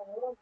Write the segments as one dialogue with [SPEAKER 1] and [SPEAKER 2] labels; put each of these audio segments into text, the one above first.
[SPEAKER 1] Hello.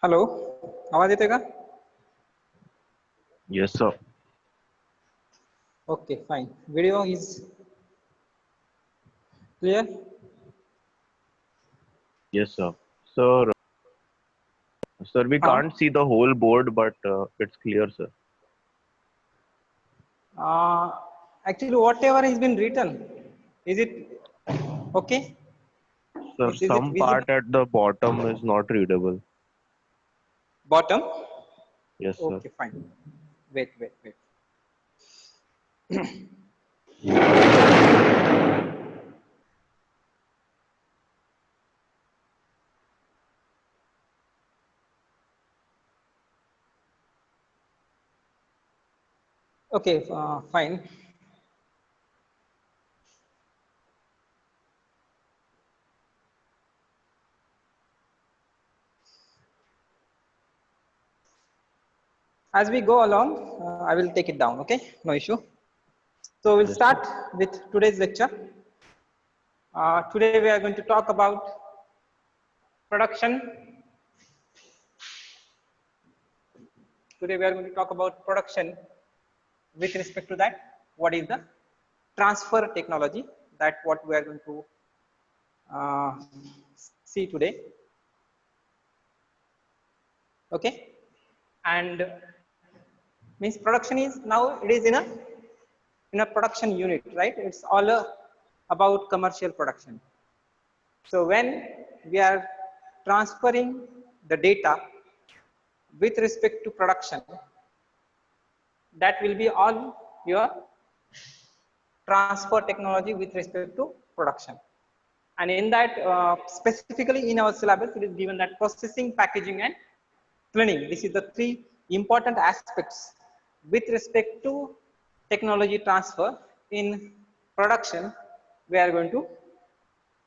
[SPEAKER 1] Hello, आवाज येते का?
[SPEAKER 2] Yes, sir.
[SPEAKER 1] Okay, fine. Video is clear.
[SPEAKER 2] Yes, sir. Sir, we
[SPEAKER 1] Huh?
[SPEAKER 2] can't see the whole board, but it's clear, sir.
[SPEAKER 1] Uh, Actually, whatever has been written, is it okay?
[SPEAKER 2] Sir,
[SPEAKER 1] Is it
[SPEAKER 2] some
[SPEAKER 1] visible?
[SPEAKER 2] part at the bottom is not readable.
[SPEAKER 1] Bottom?
[SPEAKER 2] Yes, sir.
[SPEAKER 1] Okay, fine. Wait. Okay, fine. As we go along, I will take it down. Okay, no issue. So we'll
[SPEAKER 2] Yes, sir.
[SPEAKER 1] start with today's lecture. Today we are going to talk about production. Today we are going to talk about production. With respect to that, what is the transfer technology? That what we are going to uh, see today. Okay, and means production is now it is in a production unit, right? It's all about commercial production. So when we are transferring the data with respect to production, that will be all your transfer technology with respect to production. And in that, specifically in our syllabus, it is given that processing, packaging, and cleaning. This is the three important aspects with respect to technology transfer in production we are going to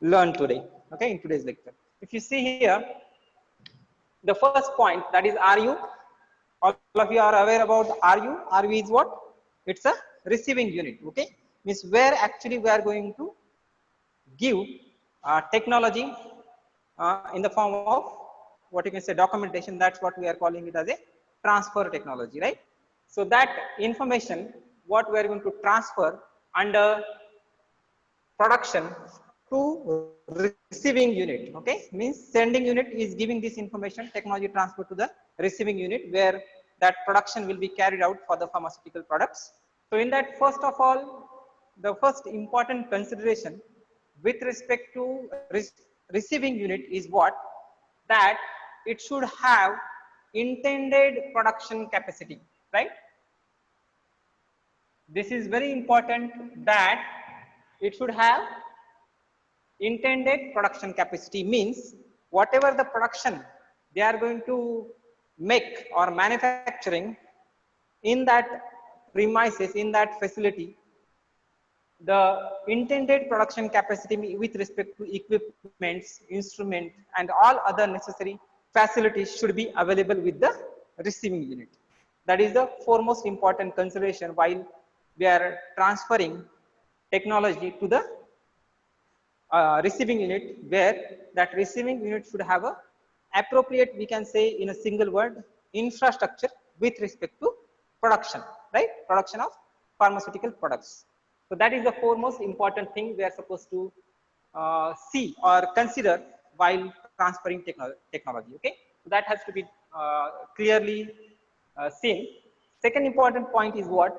[SPEAKER 1] learn today, okay, in today's lecture. If you see here, the first point, that is RU. All of you are aware about RU. RU is what? It's a receiving unit, okay? Means where actually we are going to give technology in the form of what you can say documentation. That's what we are calling it as a transfer technology, right? So that information, what we are going to transfer under production to receiving unit, okay, means sending unit is giving this information, technology transfer to the receiving unit, where that production will be carried out for the pharmaceutical products. So in that, first of all, the first important consideration with respect to receiving unit is what? That it should have intended production capacity, right? This is very important, that it should have intended production capacity. Means whatever the production they are going to make or manufacturing in that premises, in that facility, the intended production capacity with respect to equipments, instrument, and all other necessary facilities should be available with the receiving unit. That is the foremost important consideration while we are transferring technology to the receiving unit, where that receiving unit should have a appropriate, we can say in a single word, infrastructure with respect to production, right? Production of pharmaceutical products. So that is the foremost important thing we are supposed to see or consider while transferring technology, okay? So that has to be clearly seen. Second important point is what?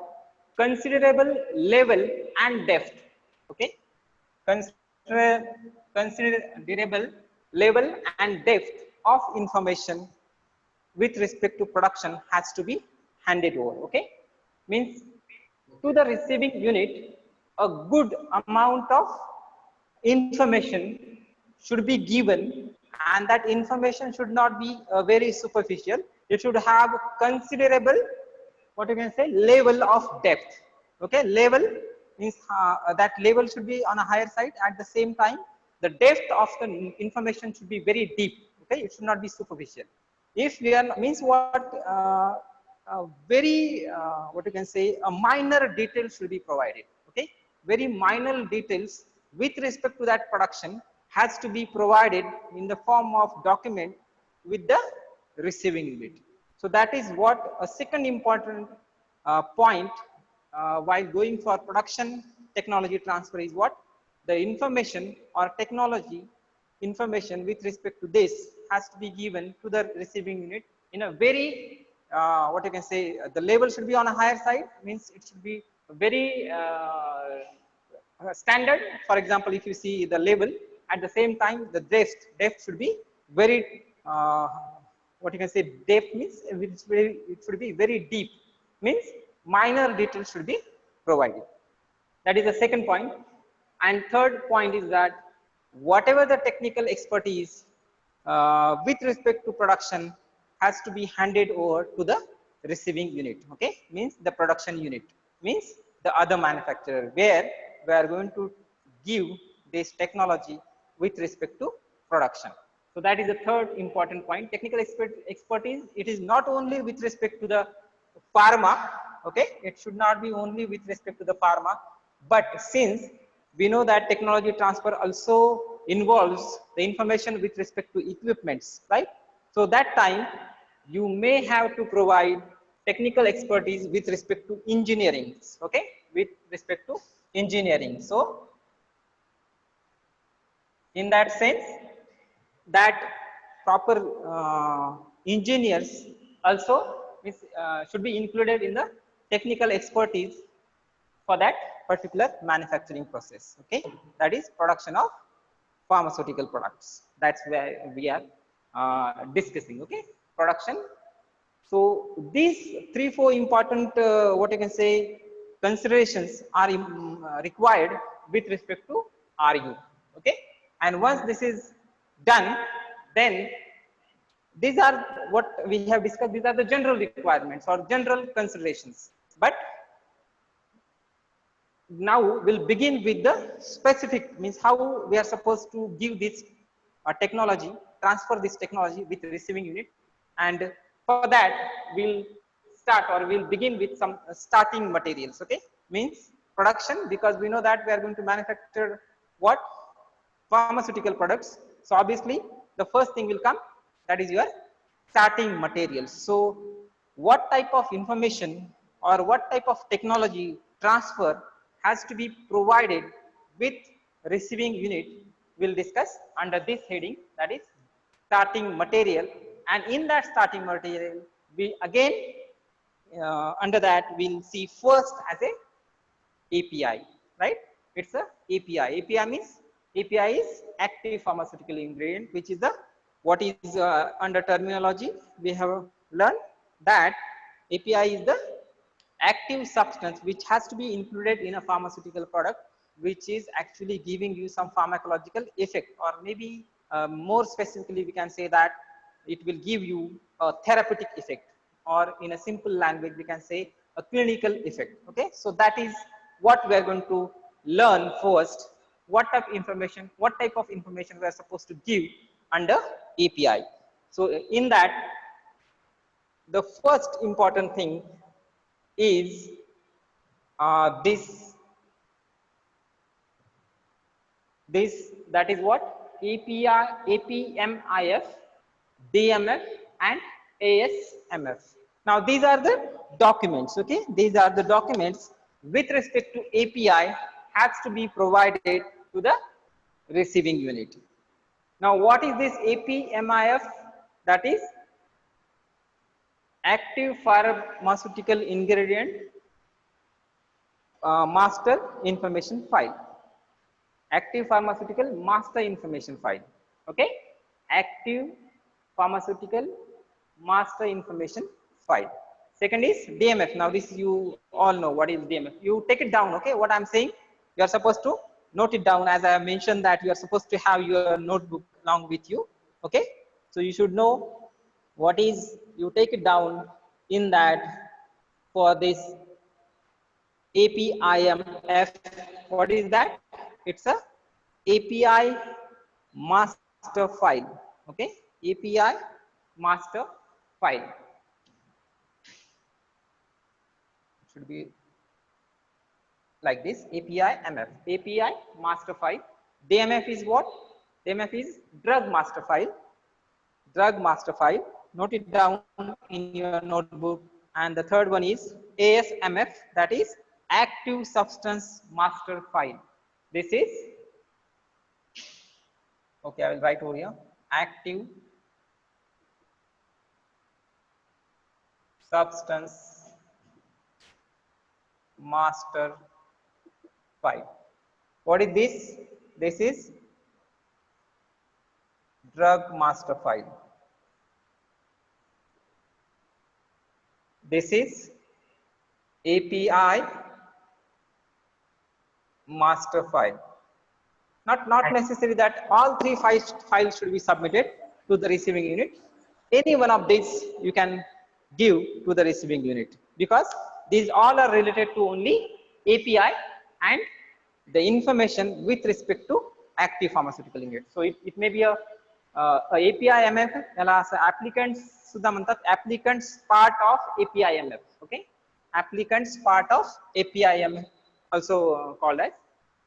[SPEAKER 1] Considerable level and depth, okay? Considerable level and depth of information with respect to production has to be handed over, okay? Means to the receiving unit, a good amount of information should be given, and that information should not be very superficial. It should have considerable, what you can say, level of depth, okay? Level means that level should be on a higher side. At the same time, the depth of the information should be very deep, okay? It should not be superficial. If we are, means what, very what you can say, a minor detail should be provided, okay? Very minor details with respect to that production has to be provided in the form of document with the receiving unit. So that is what a second important point while going for production technology transfer is what? The information or technology information with respect to this has to be given to the receiving unit in a very what you can say, the level should be on a higher side, means it should be very standard. For example, if you see the level, at the same time the depth should be very what you can say, depth means it should be very deep, means minor details should be provided. That is the second point. And third point is that whatever the technical expertise with respect to production has to be handed over to the receiving unit, okay? Means the production unit, means the other manufacturer, where we are going to give this technology with respect to production. So that is the third important point. Technical expertise, it is not only with respect to the pharma, okay? It should not be only with respect to the pharma, but since we know that technology transfer also involves the information with respect to equipments, right? So that time you may have to provide technical expertise with respect to engineering, okay? With respect to engineering. So in that sense, that proper engineers also should be included in the technical expertise for that particular manufacturing process, okay? That is production of pharmaceutical products. That's where we are discussing. Okay, production. So these 3-4 important what you can say considerations are required with respect to RU. Okay, and once this is done, then these are what we have discussed. These are the general requirements or general considerations. But now we'll begin with the specific, means how we are supposed to give this technology, transfer this technology with receiving unit. And for that we'll start or we'll begin with some starting materials. Okay, means production, because we know that we are going to manufacture what, pharmaceutical products. So obviously the first thing will come, that is your starting materials. So what type of information or what type of technology transfer has to be provided with receiving unit, we'll discuss under this heading, that is starting material. And in that starting material, we again under that we'll see first as a API, right? It's a API. API means API is active pharmaceutical ingredient, which is the what is under terminology we have learned that API is the active substance which has to be included in a pharmaceutical product, which is actually giving you some pharmacological effect, or maybe more specifically we can say that it will give you a therapeutic effect, or in a simple language we can say a clinical effect. Okay, so that is what we are going to learn first, what type of information we are supposed to give under API. So in that, the first important thing is this that is what, API, APMIF, DMF and ASMF. Now these are the documents. Okay, these are the documents with respect to API has to be provided to the receiving unit. Now what is this APMIF? That is active pharmaceutical ingredient master information file. Active pharmaceutical master information file. Okay, active pharmaceutical master information file. Second is DMF. Now this you all know what is DMF. You take it down. Okay, what I'm saying, you are supposed to note it down, as I mentioned that you are supposed to have your notebook along with you. Okay, so you should know what is, you take it down in that. For this APIMF, what is that? It's a API master file. Okay, API master file. It should be like this, API MF, API master file. DMF is what? DMF is drug master file. Drug master file. Note it down in your notebook. And the third one is ASMF, that is active substance master file. This is, okay, I will write over here, active substance master file. What is this? This is drug master file. This is API master file. Not necessary that all three files should be submitted to the receiving unit. Any one of these you can give to the receiving unit, because these all are related to only API and the information with respect to active pharmaceutical ingredient. So it may be a API MF, applicants सुद्धा म्हणतात, applicants part of API MF. Okay, applicants part of API MF, also called as,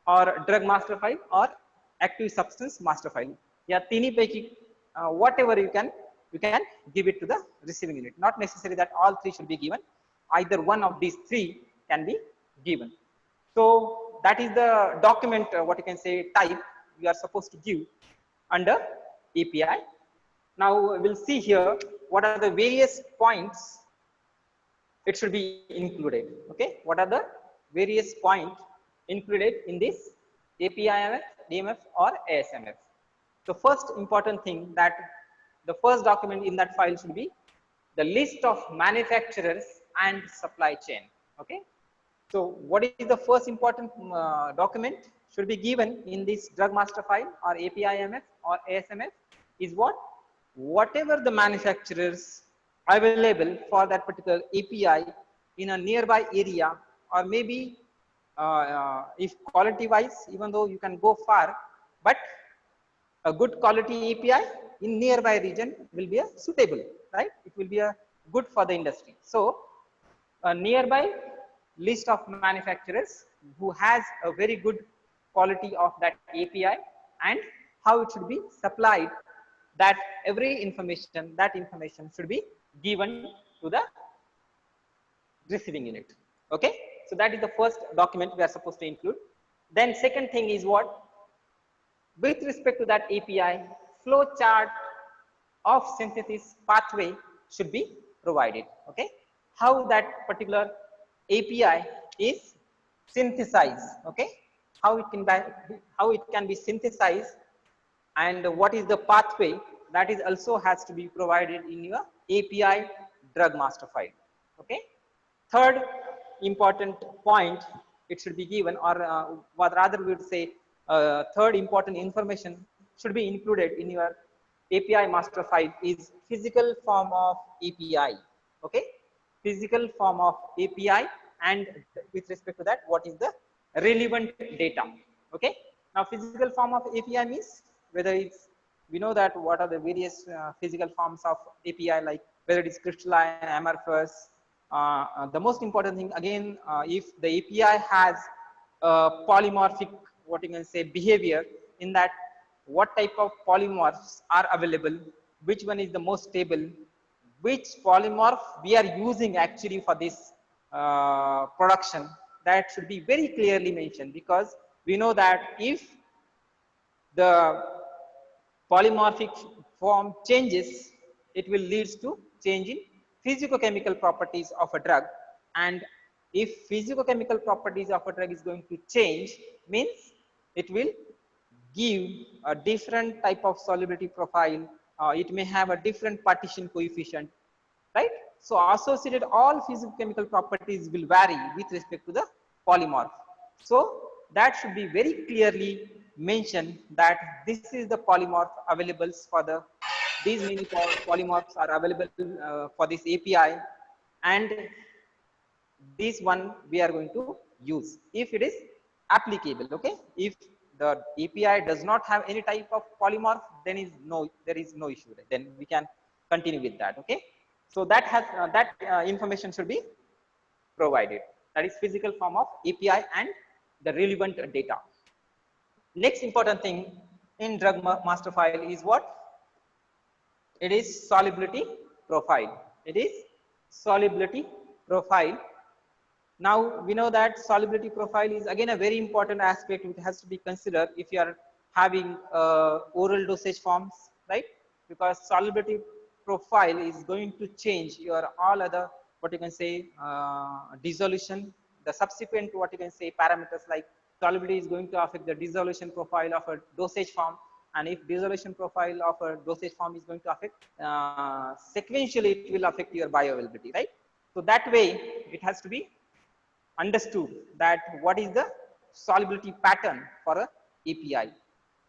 [SPEAKER 1] or drug master file or active substance master file. या तीनही पैकी whatever you can give it to the receiving unit. Not necessary that all three should be given. Either one of these three can be given. So that is the document, what you can say, type you are supposed to give under API. Now we'll see here what are the various points it should be included. Okay, what are the various points included in this API MF, DMF or ASMF. the first important thing that the first document in that file should be the list of manufacturers and supply chain. Okay. So what is the first important document should be given in this drug master file or APIMF or ASMF is what? Whatever the manufacturers available for that particular API in a nearby area, or maybe if quality wise, even though you can go far, but a good quality API in nearby region will be a suitable, right? It will be a good for the industry. So a nearby list of manufacturers who has a very good quality of that API and how it should be supplied, that every information, that information should be given to the receiving unit. Okay. So that is the first document we are supposed to include. Then second thing is what? With respect to that API, flow chart of synthesis pathway should be provided. Okay. How that particular API is synthesized. Okay. How it can be synthesized, and what is the pathway, that is also has to be provided in your API drug master file. Okay. Third important point it should be given, or what rather we would say third important information should be included in your API master file is physical form of API. Okay. Physical form of API, and with respect to that, what is the relevant data. Okay. Now physical form of API means whether it's, we know that what are the various physical forms of API, like whether it is crystalline, amorphous. The most important thing again, if the API has polymorphic, what you can say, behavior, in that what type of polymorphs are available, which one is the most stable, which polymorph we are using actually for this production, that should be very clearly mentioned, because we know that if the polymorphic form changes, it will lead to change in physicochemical properties of a drug. And if physicochemical properties of a drug is going to change, means it will give a different type of solubility profile. It may have a different partition coefficient, right? So associated all physicochemical properties will vary with respect to the polymorph. So that should be very clearly mentioned that this is the polymorph available for the, these many polymorphs are available for this API, and this one we are going to use if it is applicable. Okay. If the API does not have any type of polymorph, then there is no issue, then we can continue with that. Okay. So that has information should be provided, that is physical form of API and the relevant data. Next important thing in drug master file is what? It is solubility profile. It is solubility profile. Now we know that solubility profile is again a very important aspect which has to be considered if you are having oral dosage forms, right? Because solubility profile is going to change your all other, what you can say, dissolution, the subsequent, what you can say, parameters like solubility is going to affect the dissolution profile of a dosage form, and if dissolution profile of a dosage form is going to affect, sequentially it will affect your bioavailability, right? So that way it has to be understood that what is the solubility pattern for a API,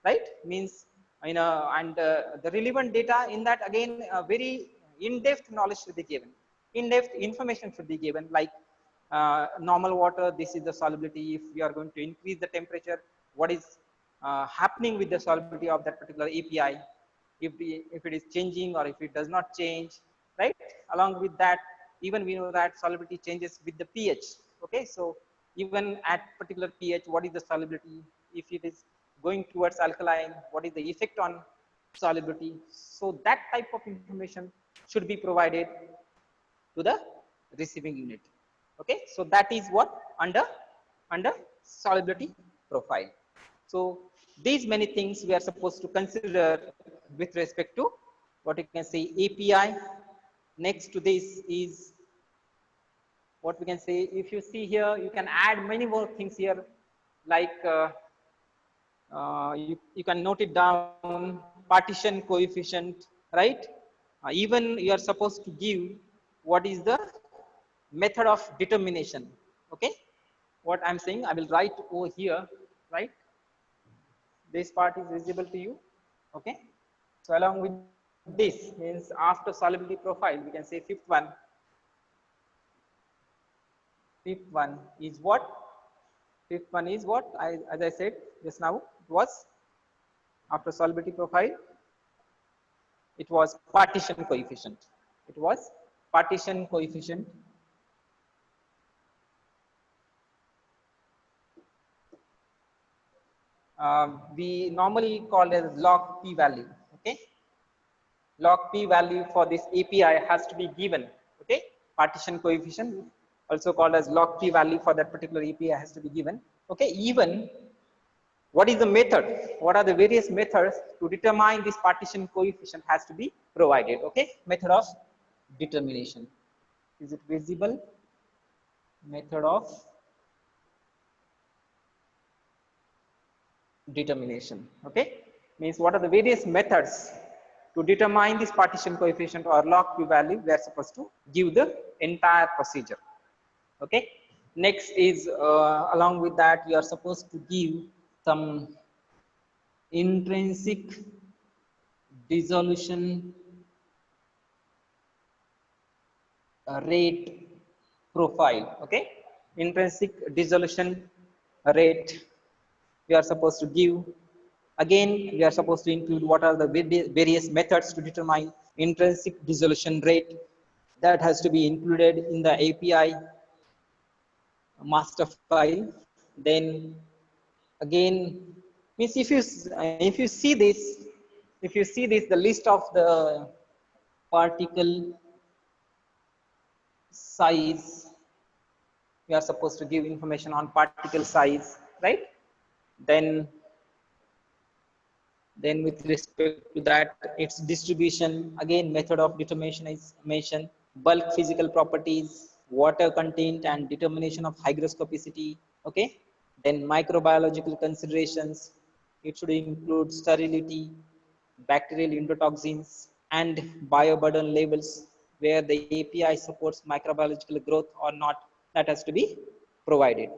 [SPEAKER 1] right? Means, you know, and the relevant data in that, again, very in-depth knowledge should be given, in-depth information should be given, like normal water, this is the solubility. If we are going to increase the temperature, what is happening with the solubility of that particular API, if it is changing or if it does not change, right? Along with that, even we know that solubility changes with the pH. Okay, so even at particular pH, what is the solubility? If it is going towards alkaline, what is the effect on solubility? So that type of information should be provided to the receiving unit. Okay, so that is what under solubility profile. So these many things we are supposed to consider with respect to, what you can say, API. Next to this is, what we can say, if you see here, you can add many more things here, like you can note it down, partition coefficient, right? Even you are supposed to give what is the method of determination. Okay, what I'm saying, I will write over here, right? This part is visible to you. Okay, so along with this means after solubility profile, we can say fifth one. Fifth one is what? Fifth one is what? As I said just now, it was after solubility profile. It was partition coefficient. It was partition coefficient. We normally call it log p value. Okay, log p value for this API has to be given. Okay, partition coefficient, also called as log p value for that particular API, has to be given. Okay, even what is the method? What are the various methods to determine this partition coefficient has to be provided. Okay, method of determination. Is it visible? Method of determination. Okay, means what are the various methods to determine this partition coefficient or log p value? We are supposed to give the entire procedure. Okay, next is along with that, we are supposed to give some intrinsic dissolution rate profile. Okay, intrinsic dissolution rate we are supposed to give. Again, we are supposed to include what are the various methods to determine intrinsic dissolution rate. That has to be included in the API master file. Then again, means if you see this, the list of the particle size, we are supposed to give information on particle size, right? Then with respect to that, its distribution, again method of determination is mentioned. Bulk physical properties, water content and determination of hygroscopicity. Okay, then microbiological considerations, it should include sterility, bacterial endotoxins and bioburden levels, where the API supports microbiological growth or not, that has to be provided.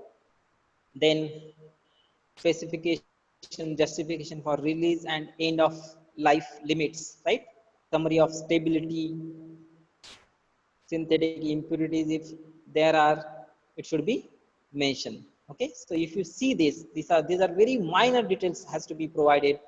[SPEAKER 1] Then specification, justification for release and end of life limits, right? Summary of stability, synthetic impurities, if there are, it should be mentioned. Okay, so if you see this, these are very minor details has to be provided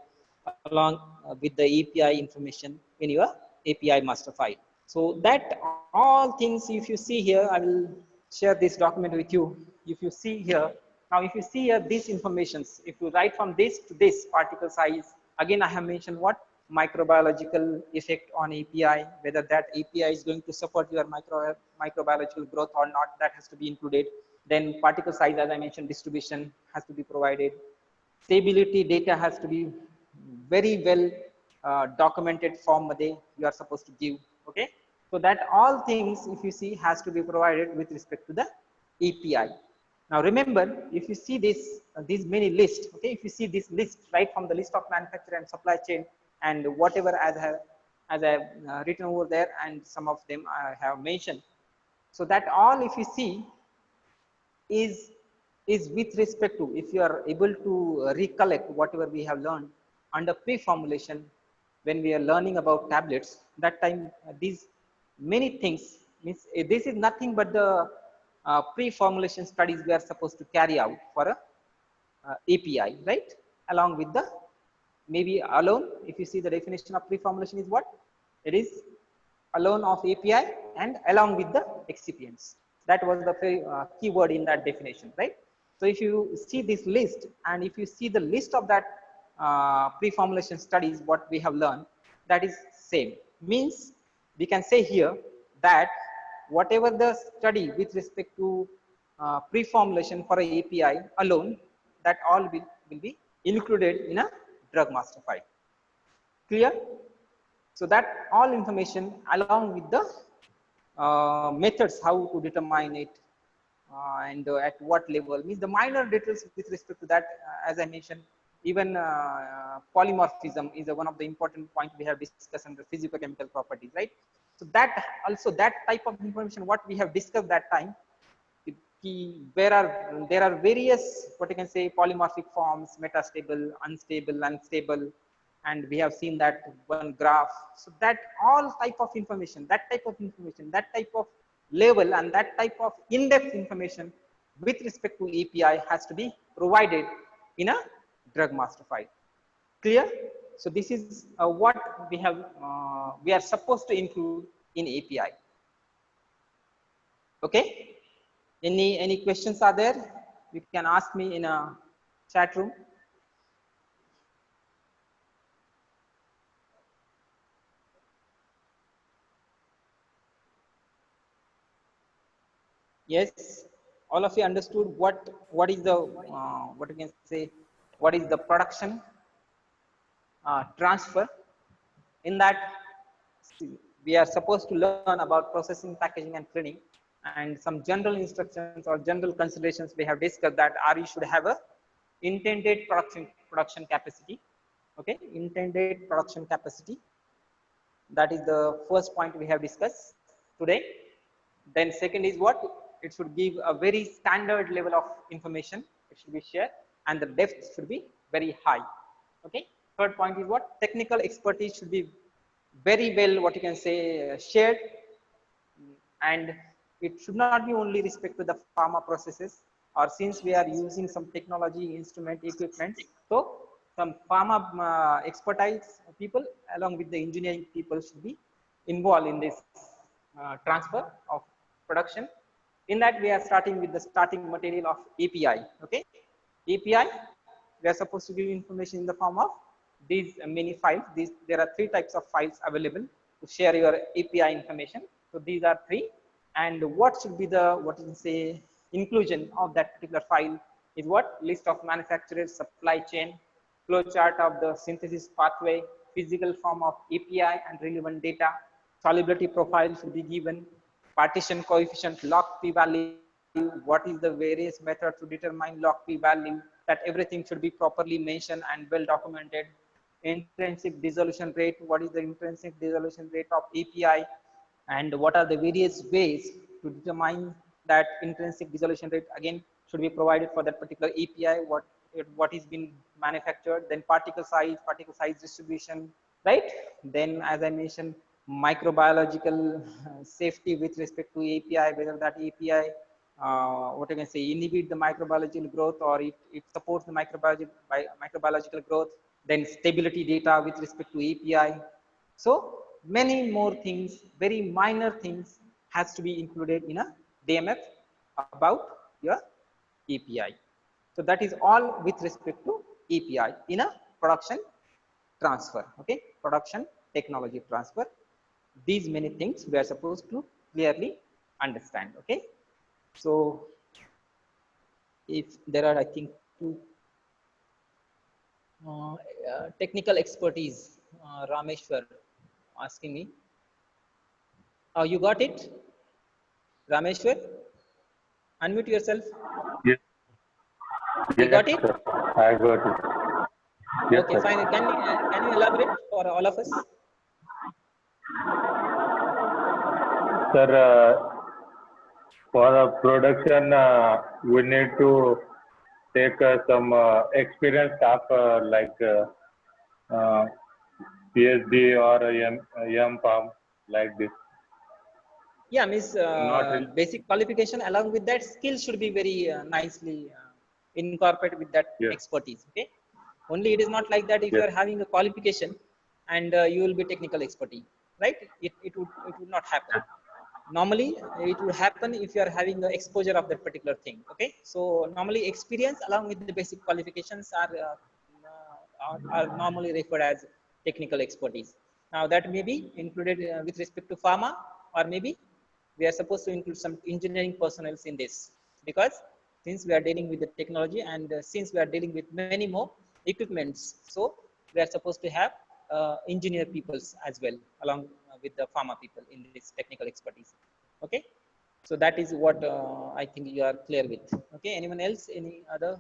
[SPEAKER 1] along with the API information in your API master file. So that all things, if you see here, I will share this document with you. If you see here, now if you see here these informations, if you write from this to this particle size, again I have mentioned what microbiological effect on API, whether that API is going to support your microbiological growth or not, that has to be included. Then particle size, as I mentioned, distribution has to be provided. Stability data has to be very well documented form you are supposed to give. Okay, so that all things, if you see, has to be provided with respect to the API. Now remember, if you see this these many lists, okay, if you see this list right from the list of manufacturer and supply chain and whatever as I have written over there, and some of them I have mentioned. So that all, if you see, is with respect to, if you are able to recollect whatever we have learned under pre-formulation when we are learning about tablets, that time these many things means this is nothing but the pre-formulation studies we are supposed to carry out for a API, right? Along with the maybe alone, if you see the definition of pre-formulation is what? It is alone of API and along with the excipients. That was the keyword in that definition, right? So if you see this list and if you see the list of that pre-formulation studies, what we have learned, that is same. Means we can say here that whatever the study with respect to pre-formulation for a API alone, that all will be included in a drug master file. Clear? So that all information along with the methods how to determine it and at what level, means the minor details with respect to that, as I mentioned, even polymorphism is one of the important points we have discussed under physicochemical properties, right? So that also, that type of information what we have discussed that time, there are various, what you can say, polymorphic forms, metastable, unstable, unstable, and we have seen that one graph. So that all type of information, that type of level, and that type of in-depth information with respect to API has to be provided in a drug master file. Clear? So this is what we have, we are supposed to include in API. Okay. Any questions are there? You can ask me in a chat room. Yes, all of you understood what is the what you can say, what is the production transfer. In that, we are supposed to learn about processing, packaging, and cleaning, and some general instructions or general considerations we have discussed, that RE should have a intended production capacity. Okay, intended production capacity. That is the first point we have discussed today. Then second is what? It should give a very standard level of information. It should be shared, and the depth should be very high. Okay. Third point is what? Technical expertise should be very well, what you can say, shared, and it should not be only respect to the pharma processes, or since we are using some technology, instrument, equipments, so some pharma expertise people along with the engineering people should be involved in this transfer of production. In that, we are starting with the starting material of API. Okay, API, we are supposed to give information in the form of these many files. There are three types of files available to share your API information. So these are three, and what should be the, what you say, inclusion of that particular file is what? List of manufacturers, supply chain, flow chart of the synthesis pathway, physical form of API and relevant data, solubility profile should be given, partition coefficient, log p value, what is the various method to determine log p value, that everything should be properly mentioned and well documented. Intrinsic dissolution rate, what is the intrinsic dissolution rate of API, and what are the various ways to determine that intrinsic dissolution rate, again should be provided for that particular API, what is being manufactured. Then particle size distribution, right? Then as I mentioned, microbiological safety with respect to API, whether that API what I can say, inhibit the microbiological growth, or it supports the microbiological growth. Then stability data with respect to API. So many more things, very minor things has to be included in a DMF about your API. So that is all with respect to API in a production transfer. Okay, production technology transfer. These many things we are supposed to clearly understand. Okay, so if there are, I think, two technical expertise, Rameshwar asking me. You got it, Rameshwar? Unmute yourself.
[SPEAKER 3] Yes,
[SPEAKER 1] You
[SPEAKER 3] yes,
[SPEAKER 1] got it?
[SPEAKER 3] sir. I got it. Yes,
[SPEAKER 1] Okay,
[SPEAKER 3] sir.
[SPEAKER 1] fine. Can you elaborate for all of us?
[SPEAKER 3] Sir, for production, we need to take some experienced staff like PhD or M.Pharm like this.
[SPEAKER 1] Yeah, Miss
[SPEAKER 3] Not really.
[SPEAKER 1] basic qualification, along with that skill should be very nicely incorporated with that
[SPEAKER 3] Yes,
[SPEAKER 1] expertise. Okay, only it is not like that if you
[SPEAKER 3] yes,
[SPEAKER 1] are having a qualification and you will be technical expertise, right? It would not happen. Normally it would happen if you are having the exposure of that particular thing. Okay, so normally experience along with the basic qualifications are normally referred as technical expertise. Now that may be included with respect to pharma, or maybe we are supposed to include some engineering personnel in this, because since we are dealing with the technology, and since we are dealing with many more equipments, so we are supposed to have engineer peoples as well along with the pharma people in this technical expertise. Okay, so that is what I think you are clear with. Okay, anyone else, any other?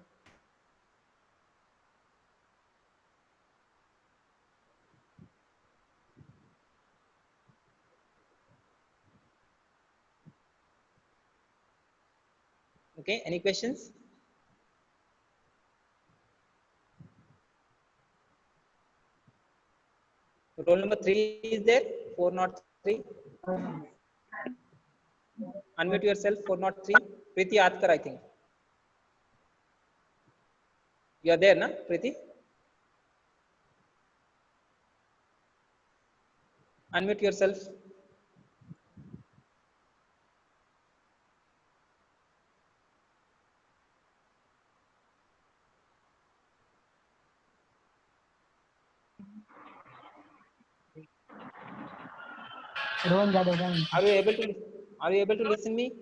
[SPEAKER 1] Okay, any questions? Roll number 3 is there, 403. Unmute yourself, 403. Preeti Atkar, I think. You are there, na, Preeti? Unmute yourself. Are you able to? Are you able to listen me?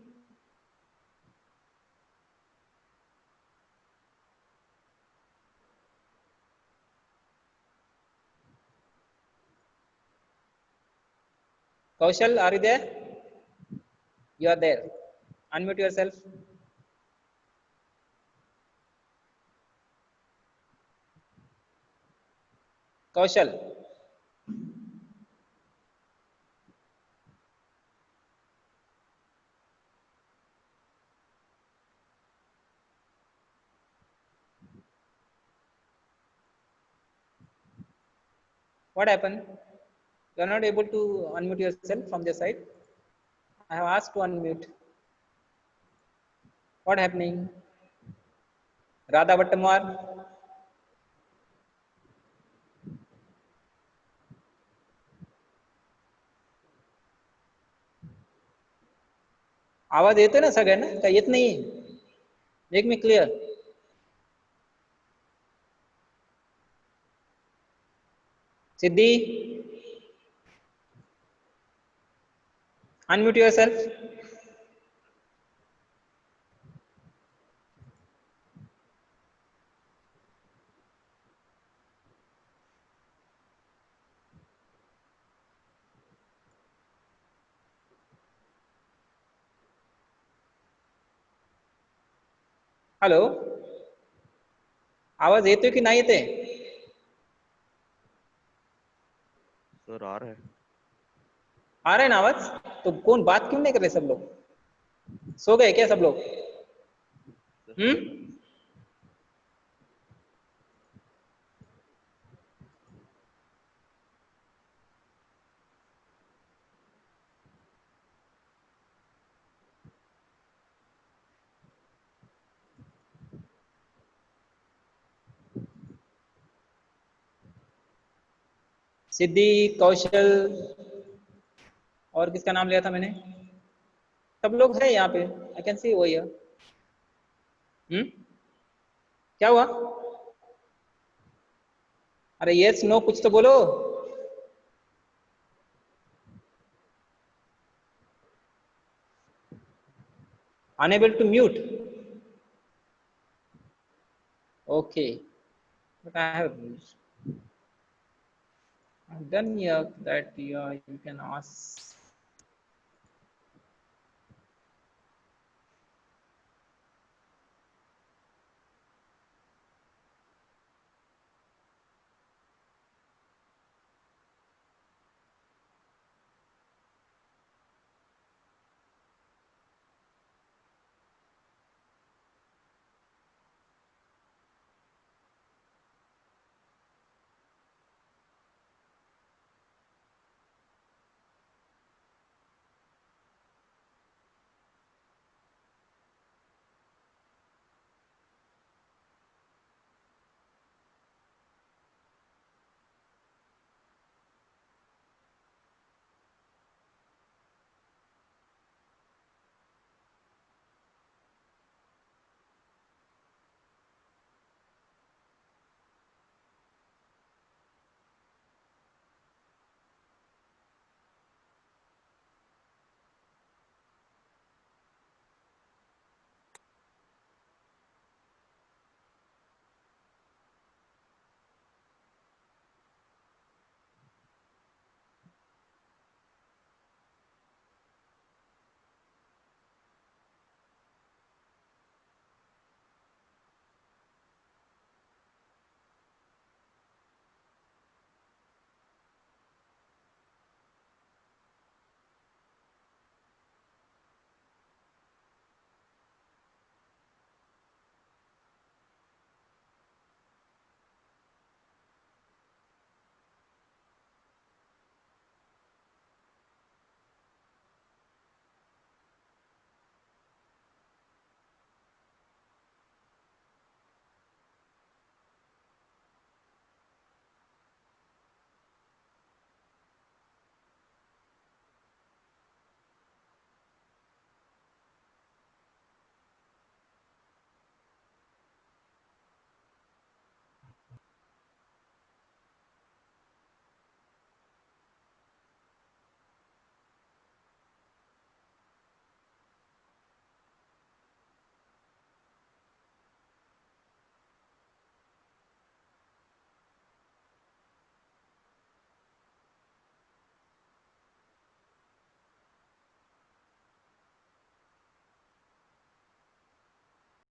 [SPEAKER 1] Kaushal, are you there? You are there. Unmute yourself. Kaushal. What happened? You are not able to unmute yourself from their side. I have asked to unmute. What happening? Radha Bhattamwar. आवाज येतोय ना सगळ्यांना का येत नाही? Make me clear. Siddhi, unmute yourself. Hello, आवाज येतोय की नाही येते?
[SPEAKER 2] सर आ रहा है.
[SPEAKER 1] आ रहा है ना आवाज? तो कौन बात क्यों नहीं कर रहे सब लोग? सो गए क्या सब लोग? सिद्धि, कौशल और किसका नाम लिया था मैंने? सब लोग हैं यहाँ पे. आई कैन सी वो हियर. क्या हुआ? अरे यस नो कुछ तो बोलो. Unable to mute. Okay, but I have done here that you can ask